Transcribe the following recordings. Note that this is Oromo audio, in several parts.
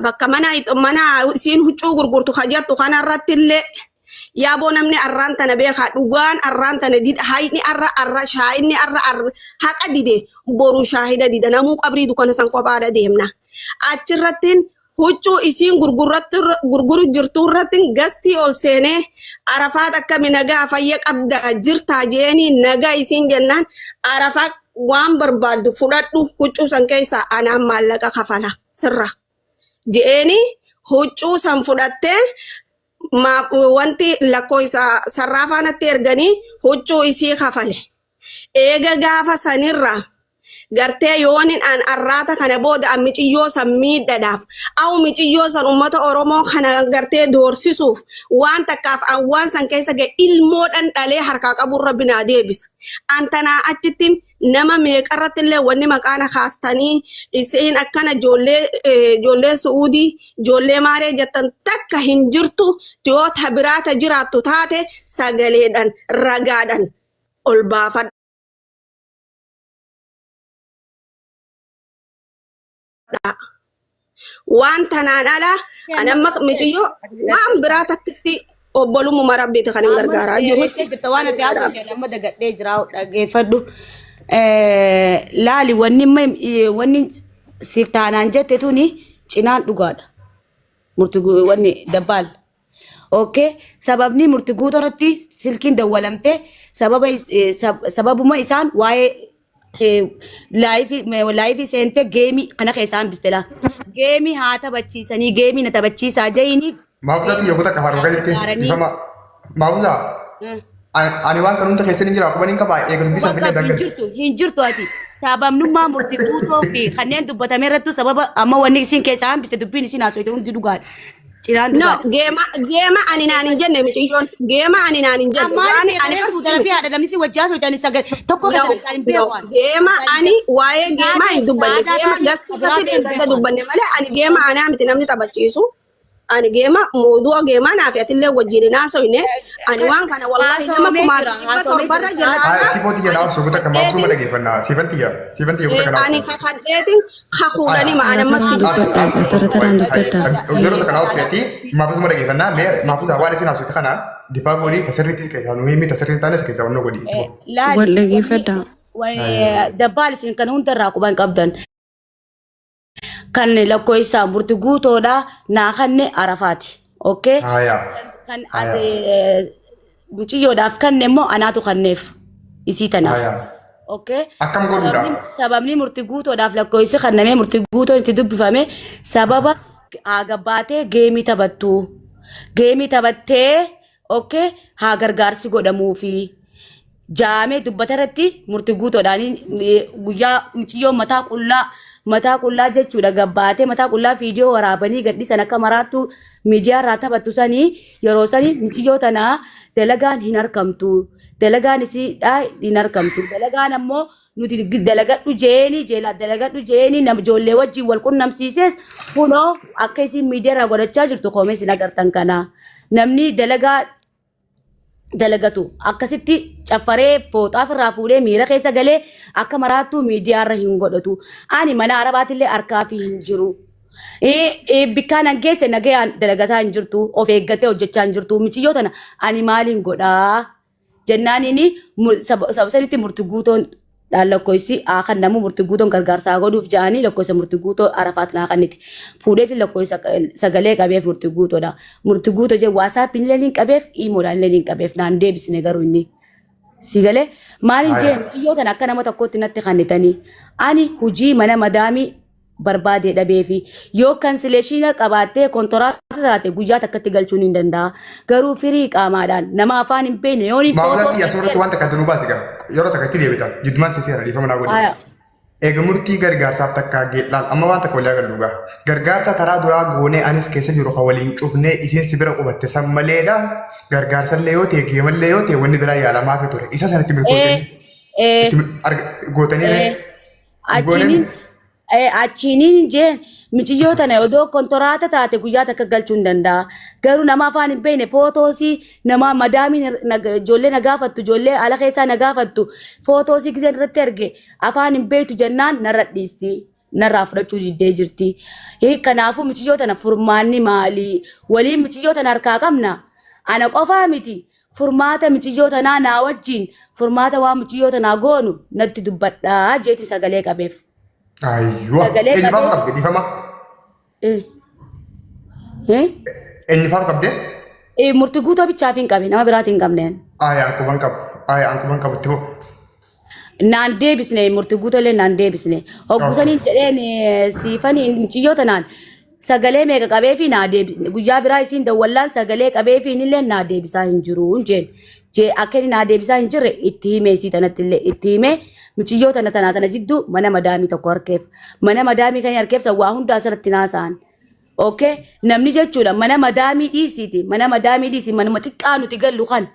bakka mana isiin huccuu gurgurtu hajjattu kanarrattillee yaaboo namni arraan tana beekaa dhugaan arraan tana hayni arra shaayinni arra haqa dide boru shaahida dida namuu qabrii dukana san kophaadha deemna achirrattiin huccuu isiin gurguru jirtuurrattiin gastii ol seenee arafaat akkami nagaa fayya qabda jirtaa jeeni nagaa isiin jennaan arafaat waan barbaaddu fudhadhu huccuu san keessaa anaan maallaqa kafala sirra jeeni huccuu san fudhattee wanti lakkoo isaa sarraafaanatti erganii huccuu isii kafale eega gaafa sanirra gartee yoonin an arraata kana booda an miciyyoo san miidhadhaaf au miciyyoo san ummata oromoo kana gartee doorsisuuf waan takkaaf an waan san keessa ga'e ilmoodhan dhalee harkaa qaburra binaa deebisa antanaa achitti nama meeqarrattillee wanni maqaana kaastanii isiin akkana ijoollee su'uudii ijoollee maaree jettan takka hin jirtu yoo tabiraata jiraattu taate sagaleedhan ragaadhan ol baafadha. Waan tanaan ala anamma miciyyoo waan biraa takkitti obbolummu marabbiiti kan hin gargaaraa jiru. Waan ati haasofte amma dagadhee jira dhaggeeffadhu. Laali wanni siif taanaan jette tuni cinaan dhugaadha. Murtiguu wanni dabbaal. Okay, sababni murtiguu irratti silkiin dawwalamte sababuma isaan waa'ee live sente game kana keessaan bistela game haa taphachiisanii game na taphachiisaa jayini maabsati yokuta kafaru gajetti ifama maabsa ani waan kanunta keessan jira qubanin qaba eegatu bisan fille dangar hinjirtu ati sababnummaa murtiguu toofi kanneen dubbatame irratti sababa amma wanni isin keessaan biste dubbiin isin haasoo hundi dhugaadha. No, gema ani naanin jenne miciyyoon gema ani naanin jenne ani fi haadha namni si wajjaa soodhaan sagal tokko keessatti hin beekan gema ani waa'ee gema hin dubbanne gema gaskatatti deeggarta dubbanne malee ani gema anaa miti namni taphachiisu ani gema mooduu gema naaf atillee wajjin naasoyne ani waan kana wallahi nama kumaa torbarra jirra sifoti janaaf suguta kama suma dhageeffannaa sifantiya kuta kana ani kakadheetin kakuudhani ma'ana masjidu taraan dubbadha yeroo takana obseeti maafusuma dhageeffannaa mee maafusa waan isin haasofte kana difaa godhii tasirriitti keessaa nuyi tasirriin taanes keessaa wannoo godhii wal dhageeffadha dabbaal isin kan hundarraa quban qabdan kan lakkoo isaa murtiguu toodha naa kanne arafaati okay kan as muciyyoodhaaf kanne immoo anaatu kanneef isii tanaaf okay akkam godhuudha sababni murtiguu toodhaaf lakkoo isi kannamee murtiguu toon itti dubbifame sababa agabbaatee geemii taphattee okay haa gargaarsi godhamuufi jaamee dubbata irratti murtiguu toodhaan guyyaa muciyyoo mataa qullaa jechuudha gabbaatee mataa qullaa viidiyoo waraabanii gadhiisan akka maraattu miidiyaa irraa taphattu sanii yeroo sanii muciyyoo tanaa dalagaan hin argamtu dalagaan isiidhaa hin argamtu dalagaan ammoo nuti dalagadhu jeeni nam ijoollee wajjin wal qunnamsiises kunoo akka isin miidiyaa irraa godhachaa jirtu koomee isin agartan kana namni dalagatu akkasitti caffaree fooxaaf irraa fuudhee miira keessa galee akka maraattuu miidiyaa irra hin godhatu ani mana arabaatillee harkaa fi hin jiru bikkaan an geesse nagayaan dalagataa hin jirtu of eeggatee hojjechaa hin jirtu muciyyoo tana ani maaliin godhaa jennaaniini sabsanitti murtiguutoon lakkoisi kan namu murtiguutoon gargaarsaa godhuuf ja'anii lakkoisa murtiguutoo arafaat naa kanniti fuudheeti lakkoisa sagalee qabeef murtiguutoodha murtiguutoo jee waasaap illee hin qabeef iimoodhaan illee hin qabeef naan deebisne garuu inni sigalee maaliin jee muciyyoo tana akka nama tokkotti natti kannitanii ani hujii mana madaamii barbaade dhabeefi yoo kansileeshina qabaattee kontoraata taate guyyaa takkatti galchuun hin danda'a garuu firii qaamaadhaan nama afaan hin beekne yoo ni maawulatti asirratti wanta kan dunuu baase yeroo takkatti deebitan jiddumaan sisee irra dhiifama naa godhe eega murtii gargaarsaaf takkaa geedhaan amma waan takka walii agarruugaa gargaarsa taraa duraa goonee anis keessa jiru kan waliin cufnee isiin si bira qubatte san maleedha gargaarsallee yoo ta'e geemallee yoo ta'e wanni biraa yaalamaa fi ture isa sanatti gootanii achiniin achiniin jeen michiyyoo tana odoo kontoraata taate guyyaa takka galchuu hin danda'a garuu nama afaan hin beekne footoosii nama madaamiin ijoollee na gaafattu ijoollee ala keessaa na gaafattu footoosii giseen irratti arge afaan hin beektu jennaan narra dhiisti narraa fudhachuu diddee jirti. Kanaafuu muciyyoo tana furmaanni maalii? Waliin muciyyoo tana harkaa qabna. Ana qofaa miti. Furmaata muciyyoo tanaa naa wajjin furmaata waa muciyyoo tanaa goonu natti dubbadhaa jeeti sagalee qabeef. Ayyoo. Eenyufaaf qabde dhiifama? Eenyufaaf qabde? Murtii guutuu bichaaf hin qabi nama biraatiin hin qabneen. Aankuban qabu. Aankuban qabu itti hoo. Naan deebisne murtii guutuu illee naan deebisne. Hoggusaniin jedheen siifanii muciyyoo tanaan sagalee meeqa qabee fi naa deebisne guyyaa biraa isiin dawwallaan sagalee qabee fi illee naa deebisaa hin jiru jeen. Akka inni naa deebisaa hin jirre itti himee isii tanatti illee itti himee muciyyoo tana jidduu mana madaamii tokko harkeef. Mana madaamii kan harkeef waa hundaa asirratti naasa'an. Okay, namni jechuudha mana madaamii dhiisiiti. Mana madaamii dhiisi manuma xiqqaa nuti gallu kan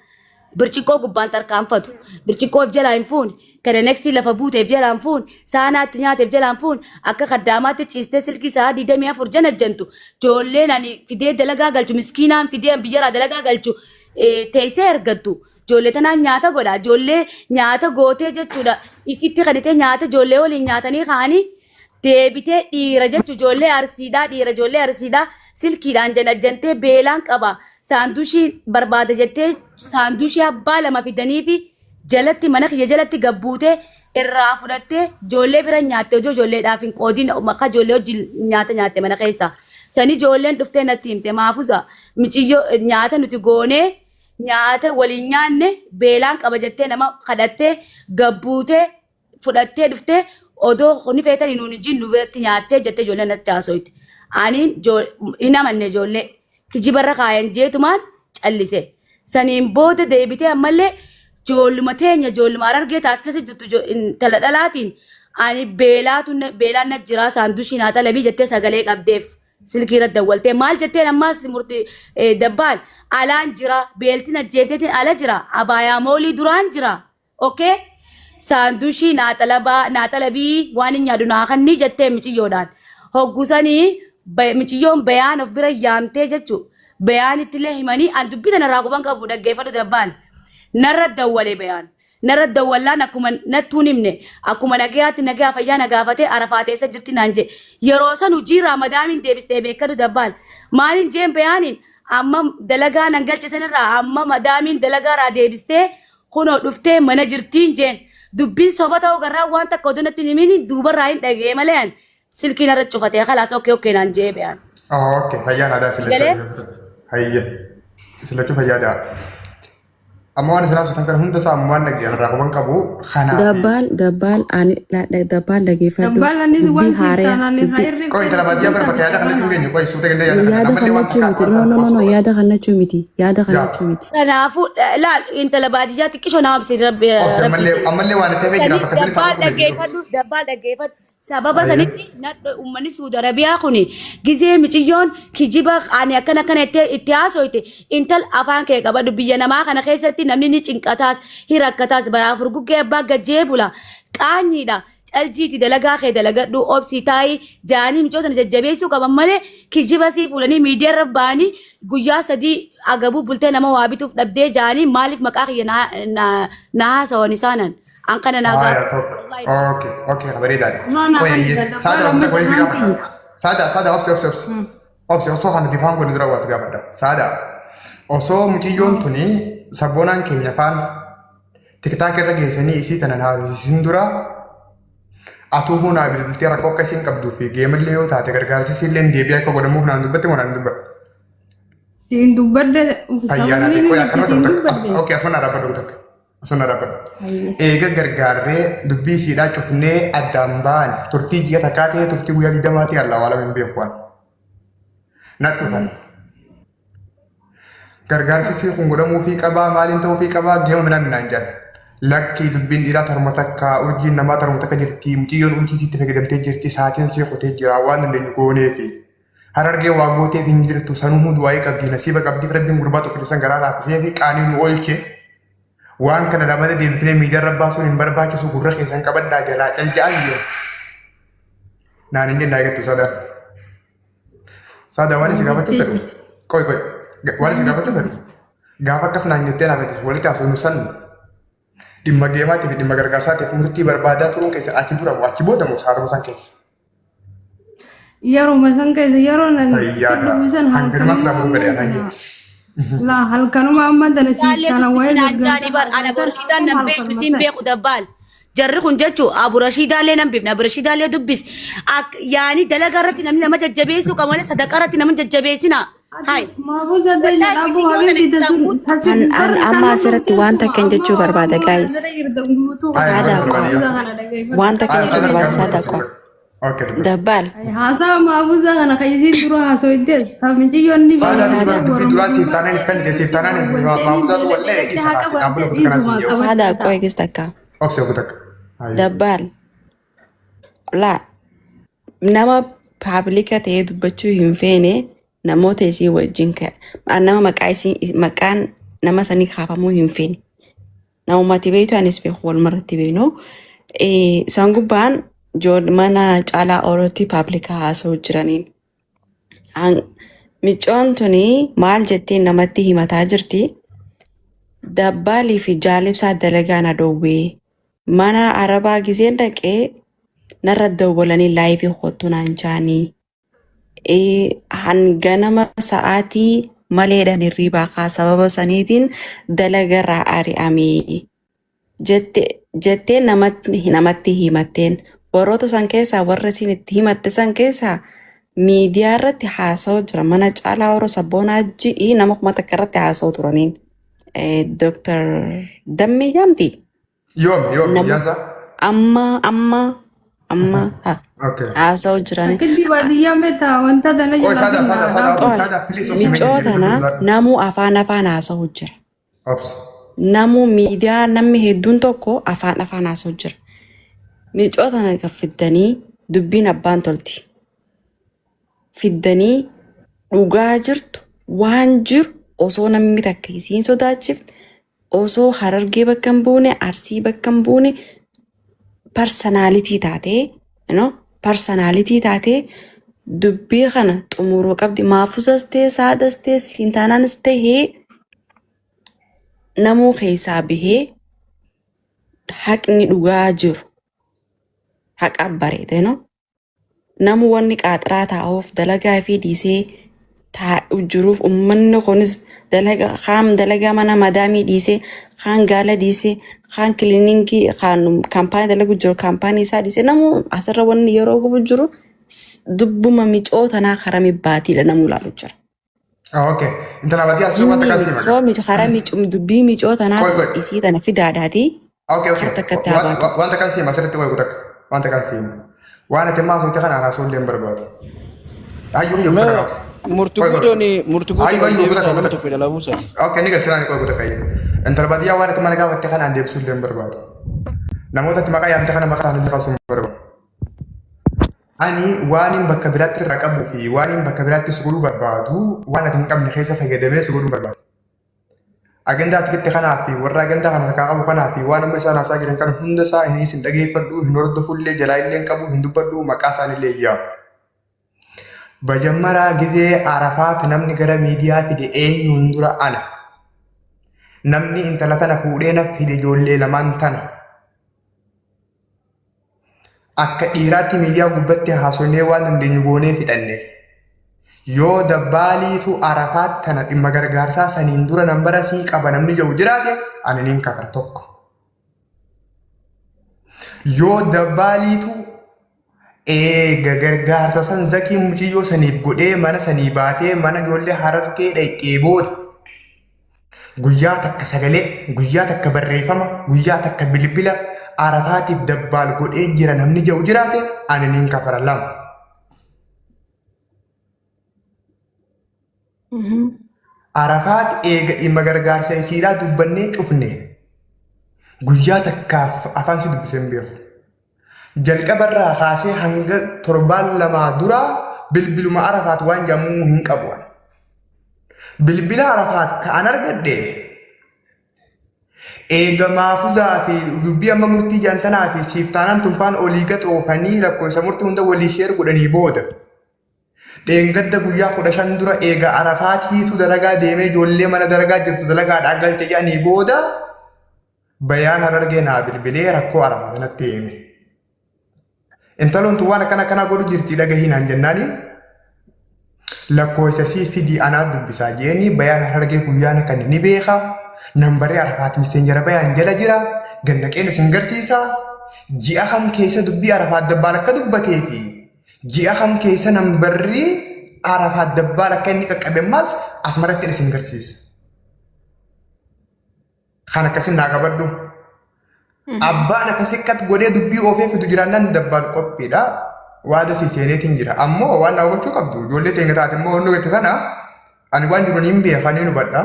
birciqoo gubbaan tarkaanfatu. Birciqoof jalaa hin fuun. Kana neksii lafa buuteef jalaa hin fuun. Saanaatti nyaateef jalaa hin fuun. Akka kaddaamaatti ciistee silkii isaa 24 janajjantu. Joolleen ani fidee dalagaa galchu miskiinaan fidee biyyarraa dalagaa galchu teessee ergattu. Joollee tanaan nyaata godha. Joollee nyaata gootee jechuudha. Isitti kadhatee nyaata joollee waliin nyaatanii kaanii. Deebitee dhiira jechuun ijoollee arsiidhaa dhiira ijoollee arsiidhaa silkiidhaan janajjantee beelaan qaba. Saandushii barbaada jettee saandushii abbaa lama fidanii fi jalatti mana kiyya jalatti gabbuutee irraa fudhattee ijoollee bira nyaatte hojii ijoolleedhaaf hin qoodiin maqaa ijoollee wajjin nyaata nyaatte mana keessa. Sani ijoolleen dhuftee natti himte maafuusa muciyyoo nyaata nuti goonee nyaata waliin nyaanne beelaan qaba jettee nama kadhattee gabbuutee fudhattee dhuftee. Odoo kuni feetanii nuuni jin nu biratti nyaattee jettee ijoollee natti haasoyti. Ani hin amanne ijoollee kijibarra kaayan jeetumaan callise. Saniin booda deebitee ammallee ijoolluma teenya ijoolluma argee taas keessa jirtu tala dhalaatiin ani beelaan na jira saandushii naa talabii jettee sagalee qabdeef silkii irratti dawwaltee maal jetteen ammaas murtii dabbaan alaan jira beeltiin ajjeefteetiin ala jira abaayaa moolii duraan jira. Okay? Saandushii naatalabii waan hin nyaadu naa kannii jettee miciyyoodhaan. Hoggusanii miciyyoon bayaan of bira yaamtee jechuudha. Bayaan ittillee himanii an dubbii tanarraa quban qabu dhaggeeffatu dabbaan. Narra dawwalee bayaan. Narra dawwallaan akkuma nattuun himne akkuma nagayaatti nagaa fayyaa nagaafatee arafaa teessa jirti naan jee. Yeroo san hojiirraa madaamiin deebistee beekatu dabbaan. Maaliin jeen bayaaniin amma dalagaa nan galchisanirraa amma madaamiin dalagaarraa deebistee kunoo dhuftee mana jirtiin jeen. Dubbiin soba ta'uu garraa waan takka oduu natti himini duubarraa hin dhagee malee silkiin irra cufatee khalaas okay naan jee bayaan. Okay, fayyaan aadaa silachuu. Hayya. Silachuu fayyaadhaa. Amma waan isin haasoftan kana hunda isaa ammoo waan dhaggeeffatu irraa quban qabu kanaaf. Dabbaan dhaggeeffadhu. Dubbii haaree. Qoy intala baadiyyaa bara bakka yaada kanatti hin geenye qoy suuta gallee yaada kannachuu miti. Yaada kannachuu miti. Yaada kannachuu miti. Kanaafuu laal intala baadiyyaa xiqqishoo nama bisi rabbi. Ammallee waan itti hafee jiraaf akkasii dabbaan dhaggeeffadhu. Sababa sanitti uummanni Suudi Arabiyaa kuni gizee miciyyoon kijiba ani akkana itti haasoyte intal afaan kee qabadhu biyya namaa kana keessatti namni ni cinqataas hirakkataas baraaf urguggee abbaa gajjee bula qaanyiidha caljiiti dalagaa kee dalagadhu obsii taa'ii jaanii micoota jajjabeessuu qaban malee kijiba sii fuulanii miidiyaa irra ba'anii guyyaa 3 agabuu bultee nama waa bituuf dhabdee jaanii maaliif maqaa kiyya na haasawan isaanan. Angkana naga. Okay, bareedaadha. Saada obsi osoo kan bifaan godhu dura waas gaafadha. Saada osoo muciyyoon tuni sabboonaan keenya faan tiktaak irra geessanii isii tanan haasisiin dura atuu hunaa bilbiltee rakkoo akka isiin qabduu fi geemallee yoo taate gargaarsi isiillee deebii akka godhamuuf naan dubbatte moo naan dubbatte? Siin dubbadde. Ayyaana xiqqoo akkanuma okay asuma dhaabbadhu tokko. Asuma dhaabbadhu. Eega gargaarree dubbii isiidhaa cufnee addaan ba'an turtii ji'a takkaa ta'ee turtii guyyaa 20 allaa waa lama hin beekuun. Nat dhufan. Gargaarsi isii kun godhamuufii qabaa maaliin ta'uufii qabaa geema minaan jedhan. Lakkii dubbiin dhiiraa taruma takka urjiin namaa taruma takka jirti muciyyoon urjii isiitti fayyadamtee jirti saatiin sii qotee jira waan dandeenyu goonee fi harargee waa gooteef hin jirtu sanuu du'aayii qabdi nasiiba qabdi rabbiin gurbaa tokko keessan garaa raafisee fi qaanii nu oolche. Waan kana lamada deebifnee miidiyaa irra baasuun hin barbaachisu gurra keessan qabaddaa jalaa calja'a yoo. Naan hin jennaa eegattu Saada. Saada waan isin gaafachuu fedhu. Qoy waan isin gaafachuu fedhu. Gaafa akkas naan jettee naafetis walitti haasofnu san dhimma geemaatiif dhimma gargaarsaatiif murtii barbaadaa turuun keessan achi dura achi booda moo saatuma san keessa. yeroo masan keessa yeroo nan Fayyaadha. bisan Hanganumas lafa gadi anayye. la halkanuma amma dana si kana waye Anjani bar ana Rashida nan beeku sin beeku dabbal. Jarri kun jechuun Abu Rashida illee nan beekna Abu Rashida illee dubbis. Yaani dalagaa irratti namni nama jajjabeessu qabu malee sadaqa irratti nama jajjabeessina. Hai. maafuza danya abu habibi dasun Amma asirratti wanta kan jechuu barbaada guys. Wanta kan jechuu barbaada saada ko. Okay. Dabbal. hasa maafuza kana kayyisi dura haso idde taminji yonni Duraan siiftaanaan kan siiftaanaan maamuzaatu wallee isa abula kutu kana siin yoo. Saada ko egis takka. Obse kutak. Dabbal. La. Nama publika ta'ee dubbachuu hin feene namoota isii wajjin nama maqaan nama sanii kaafamuu hin feene. Namummaatti beektu anis beeku wal maratti beeknu. Isaan gubbaan mana caalaa oolootti publika haasa'u jiraniin. Micoon tuni maal jettee namatti himataa jirti. Dabbaalii fi jaalibsaa dalagaa na dhoowwee. Mana arabaa giseen dhaqee narra dawwalanii laayifii kottu naan jaanii. Hanganama sa'aatii maleedhaan hirribaa kaa sababa saniitiin dalagarraa ari'amee. Jettee namatti himatteen. Warroota san keessaa warra isin itti himatte san keessaa miidiyaa irratti haasa'u jira. Mana caalaa warra sabboonaa ji'i nama kuma takka irratti haasa'u turaniin. Dr. Dammee Jaamti. Yoom yaasa? Amma Okay. haasa'u jirani. akkanti baadiyyaa meta wanta dana Oh, sada, please. Micootana namuu afaan haasa'u jira. Obse. Namuu miidiyaa namni hedduun tokko afaan haasa'u jira. Micootana kan fiddanii dubbiin abbaan tolti. Fiddanii dhugaa jirtu waan jiru osoo namni takka isiin sodaachifte osoo Harargee bakka hin buune Arsii bakka hin buune personality taatee dubbii kana xumuruu qabdi. Maafusas ta'e saadas ta'e siintaanaanis ta'ee namuu keessaa bahee haqni dhugaa jiru haqa bareede namu wanni qaaxiraa taa'uuf dalagaa fi dhiisee taa'u jiruuf uummanni kunis dalagaa mana madaamii dhiisee kaan gaala dhiisee kaan kiliinikii kaan kaampaanii dalagu jiru kaampaanii isaa dhiisee namu asirra wanni yeroo gubu jiru dubbuma micootanaa karami baatiidha namu ilaalu jira. Okay. Intala batii asirra wanta kan siima. So karaa dubbii micootanaa isii tana fidaadhaati. Okay. Wanta kan siima asirratti wayi kutak. Wanta kan siima. Waan ati maasootti kana haasoo illee hin barbaadu. Ayyuu yoo kutak haas. Murtugudooni nama tokko jala buusa. Okay, ni galchina ni wayi kutak ayya. Intala batii waan ati mana gaafatte kana an deebisuu illee hin barbaadu. Namoota ati maqaa yaamte kana maqaa isaanii illee kaasuu hin barbaadu. Ani waanin bakka biraatti irraa qabuu fi waanin bakka biraatti suguluu barbaadu waan ati hin qabne keessa fayyadamee suguluu barbaadu. Agendaa atikitti kanaa fi warra agendaa kana harkaa qabu kanaa fi waan amma isaan haasaa jiran kan hunda isaa innis hin dhageeffadhu hin hordofullee jalaa illee hin qabu hin dubbadhu maqaa isaanillee iyyaa. Bajammaraa gizee Arafaat namni gara miidiyaa fide eenyuun dura ana. Namni intala tana fuudhee na fide ijoollee lamaan tana. Akka dhiiraatti miidiyaa gubbatti haasonnee waan dandeenyu goonee fixanne. Yoo dabbaaliitu Arafaat tana dhimma gargaarsaa saniin dura nambara sii qaba namni jiru jiraate ani niin kakara tokko. Yoo dabbaaliitu eega gargaarsa san zakii muciyyoo saniif godhee mana sanii baatee mana ijoollee Harargee dhaqee booda guyyaa takka sagalee, guyyaa takka barreeffama, guyyaa takka bilbila Arafaatiif dabbaal godhee jira namni jiru jiraate ani niin kakara lama. Arafaat eega dhimma gargaarsa isiidhaa dubbannee cufne guyyaa takkaaf afaan si dubbisee hin beeku. Jalqabarraa kaasee hanga torbaan lamaa duraa bilbiluma Arafaat waan jammuu hin qabu. Bilbila Arafaat ka'an argadde eega maafuzaa fi dubbii amma murtii jaantanaa fi siiftaanaan tumpaan olii gaxoofanii lakkoofsa murtii hunda walii sheer godhanii booda. Dheengadda guyyaa 15 dura eega Arafaatiitu dalagaa deemee ijoollee mana dalagaa jirtu dalagaadhaa galte jedhanii booda bayaan Harargee naa bilbilee rakkoo Arafaat natti hime. Intaloon tu waan akkana godhu jirti dhagahinaan jennaani. Lakkoofsa fidi anaa dubbisaa jeeni bayaan hargee guyyaana kan ni beeka. Nambaree Arafaat miseenjara bayaan jala jira. Gannaqeen isin garsiisa. Ji'a kam keessa dubbii Arafaat dabbaan akka dubbatee fi ji'a kam keessa nambarri Arafaat dabbaan akka inni qaqqabe ammas asumarratti isin garsiisa. Kan akkasin naa qabadhu. Abbaan akkasii akkatti godhee dubbii ofee fidu jiraannaan dabbaan qophiidha. Waada seeneetiin jira. Ammoo waan na hubachuu qabdu. Ijoollee teenya taate immoo wanni wayita sana ani waan jiru niin beekaa niin hubadha.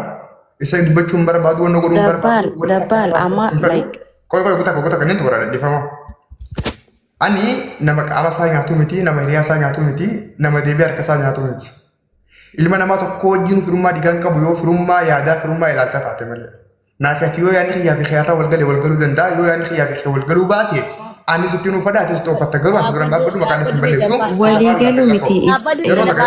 Isa dubbachuun barbaadu wanna godhuun barbaadu. Dabbal amma like. Koy kuta kanneen tu barada dhifama. Ani nama qaama isaa nyaatu miti, nama hiriyaa isaa nyaatu miti, nama deebii harka isaa nyaatu miti. Ilma namaa tokko wajjin firummaa dhiigaan qabu yoo firummaa yaadaa firummaa ilaaltaa taate malee. Naaf ati yoo yaadni xiyyaa fi xiyyaarraa walgaluu danda'a yoo yaadni xiyyaa fi xiyyaa walgaluu baate ani sitti nu fadhaa ati xoofatta garuu as duraan dhaabbadhu maqaan isin balleessu. Waliigaluu miti Yeroo takka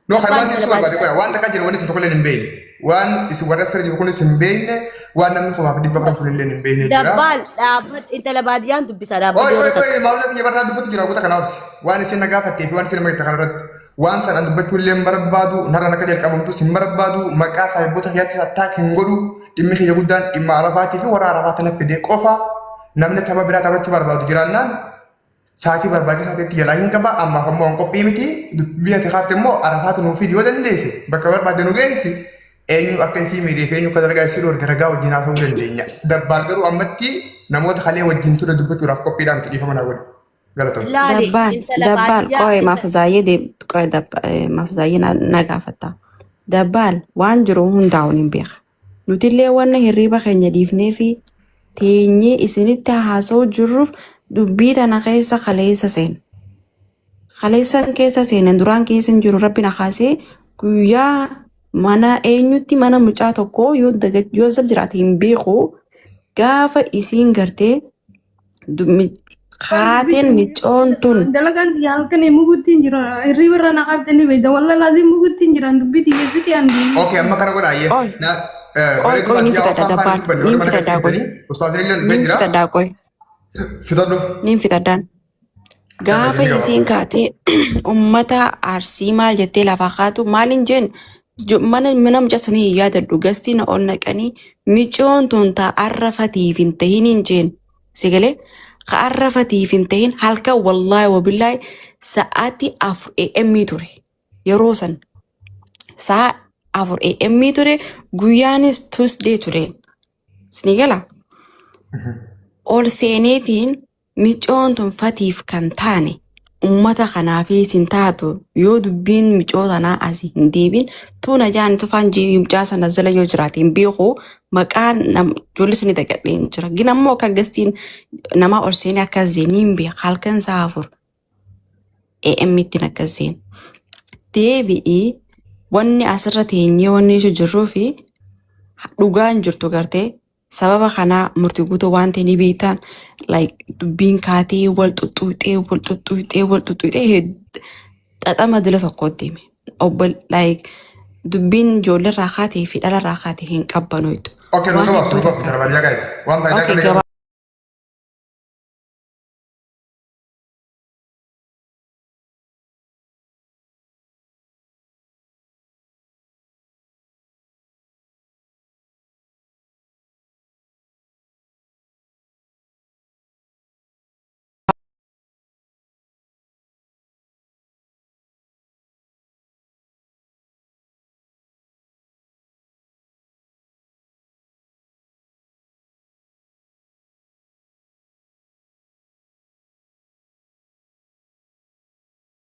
no kan si suura baate waan takka jira waan isin tokko leen hin beekne. Waan isin warra sirrii jiru kun isin hin beekne waan namni kumaaf dhibba kan fulillee hin beekne jira. Dabbal dhaabbata intala baadiyyaan dubbisa dhaabbata. Oy maamila xiyya barraa dubbatu jira goota kanaaf waan isin na gaafattee fi waan isin nama itti kanarratti waan san dubbachuu illee hin barbaadu narra akka jalqabamtu sin barbaadu maqaa saahiboota kiyyaatti attaak hin godhu dhimmi kiyya guddaan dhimma Arafaatii fi warra Arafaa tana fidee qofa namni tapha biraa taphachuu barbaadu jiraannaan saatii barbaachisaa ta'etti jalaa hin qaba ammaaf ammoo hin qophii miti biyya tikaafte immoo Arafaatu nuuf fidii yoo dandeesse bakka barbaadde nu geessi eenyu akka isii miidhee fi eenyu akka dargaa isii dhoorgaragaa wajjin haasa'uu dandeenya. Dabbaal garuu ammatti namoota kalee wajjin ture dubbachuudhaaf qophiidhaan itti dhiifama naa godhe. Dabbal qo'ee mafuzaayyee na gaafata. Dabbal waan jiru hundaa'uun hin beeka. Nutillee wanna hirriba keenya dhiifnee fi teenyee isinitti haasa'uu jirruuf dubbii tana keessa kaleessa seen. Kaleessan keessa seenan duraan keessa hin jiru rabbi na kaasee guyyaa mana eenyutti mana mucaa tokko yoo sal jiraate hin beeku gaafa isiin gartee kaateen micoon tun. Dalagan halkan muguttiin jira. Hirriba irra na qabdanii beekta. Walla laazim muguttiin jiran dubbii xiyyeeffiti aan deemu. Okay amma kana godha ayyee. Qoy ni fitadha dabbaan. Ni fitadhaa qoy. Ni fitadhaa qoy. Fitadhu. Ni fitadhaan. Gaafa isiin kaatee ummata arsii maal jettee lafaa kaatu maaliin jeen mana mucasanii yaadadhu gastii na ol naqanii micoon tun ta'arrafatiif hin tahiniin jeen sigalee ka'arrafatiif hin tahin halkan wallaahi wabillaahi sa'aati 4 AM ture yeroo san sa'a 4 AM ture guyyaanis Tuesday ture sinigala ol seeneetiin micoon tun fatiif kan taane ummata kanaafi sin taatu yoo dubbiin micoo tanaa asii hin deebin tuuna jaan tufaan mucaa sana zala yoo jiraate hin beeku maqaan ijoollee sanii dagadheen jira gina ammoo akka gastiin namaa ol seenee akka zeeniin beeka halkan sa'a 4 AM ittiin akka zeen deebi'ii wanni asirra teenyee wanni isu jirruu fi dhugaan jirtu gartee sababa kana murtii guutuu waan ta'e ni beektan like dubbiin kaatee wal xuxxuutee xaxama dila tokkotti hime obbo like dubbiin ijoollee irraa kaatee fi dhala irraa kaatee hin qabbanoitu. Okay, no te vas a guys. One by